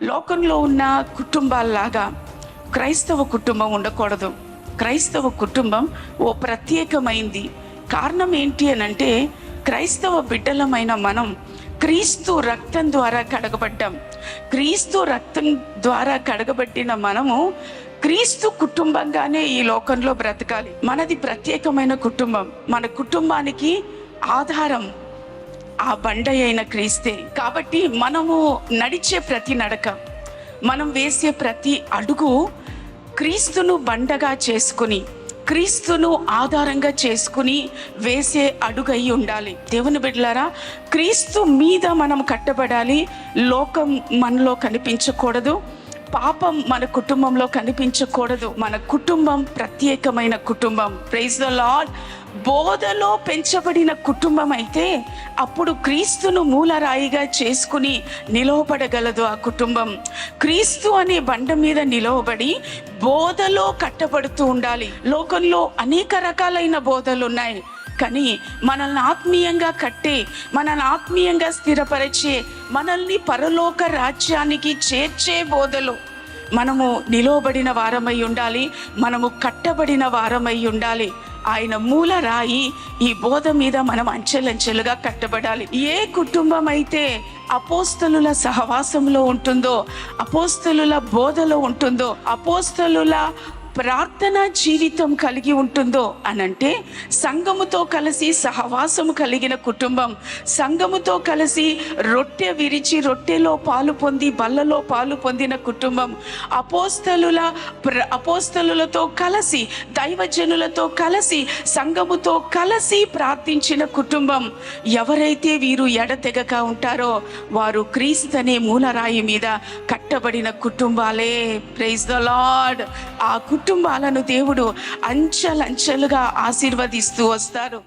లోకంలో ఉన్న కుటుంబాల్లాగా క్రైస్తవ కుటుంబం ఉండకూడదు. క్రైస్తవ కుటుంబం ఓ ప్రత్యేకమైంది. కారణం ఏంటి అనంటే, క్రైస్తవ బిడ్డలమైన మనం క్రీస్తు రక్తం ద్వారా కడగబడ్డాం. క్రీస్తు రక్తం ద్వారా కడగబట్టిన మనము క్రీస్తు కుటుంబంగానే ఈ లోకంలో బ్రతకాలి. మనది ప్రత్యేకమైన కుటుంబం. మన కుటుంబానికి ఆధారం ఆ బండ అయిన క్రీస్తే. కాబట్టి మనము నడిచే ప్రతి నడక, మనం వేసే ప్రతి అడుగు క్రీస్తును బండగా చేసుకుని, క్రీస్తును ఆధారంగా చేసుకుని వేసే అడుగై ఉండాలి. దేవుని బిడ్డలారా, క్రీస్తు మీద మనం కట్టబడాలి. లోకం మనలో కనిపించకూడదు, పాపం మన కుటుంబంలో కనిపించకూడదు. మన కుటుంబం ప్రత్యేకమైన కుటుంబం. Praise the lord. బోధలో పెంచబడిన కుటుంబం అయితే అప్పుడు క్రీస్తును మూలరాయిగా చేసుకుని నిలవబడగలదు ఆ కుటుంబం. క్రీస్తు అనే బండ మీద నిలవబడి బోధలో కట్టబడుతూ ఉండాలి. లోకంలో అనేక రకాలైన బోధలు ఉన్నాయి, కానీ మనల్ని ఆత్మీయంగా కట్టే, మనల్ని ఆత్మీయంగా స్థిరపరిచే, మనల్ని పరలోక రాజ్యానికి చేర్చే బోధలు మనము నిలవబడిన వారమై ఉండాలి. మనము కట్టబడిన వారమై ఉండాలి. ఆయన మూల రాయి ఈ బోధ మీద మనం అంచెలంచెలుగా కట్టబడాలి. ఏ కుటుంబం అయితే అపోస్తలుల సహవాసంలో ఉంటుందో, అపోస్తలుల బోధలో ఉంటుందో, అపోస్తలుల ప్రార్థనా జీవితం కలిగి ఉంటుందో అనంటే, సంఘముతో కలిసి సహవాసము కలిగిన కుటుంబం, సంఘముతో కలిసి రొట్టె విరిచి రొట్టెలో పాలు పొంది బల్లలో పాలు పొందిన కుటుంబం, అపోస్తలులతో కలిసి, దైవజనులతో కలిసి, సంఘముతో కలిసి ప్రార్థించిన కుటుంబం. ఎవరైతే వీరు ఎడతెగక ఉంటారో వారు క్రీస్తు అనే మూలరాయి మీద కట్టబడిన కుటుంబాలే. Praise the lord. ఆ కుటుంబాలను దేవుడు అంచెలంచెలుగా ఆశీర్వదిస్తూ వస్తారు.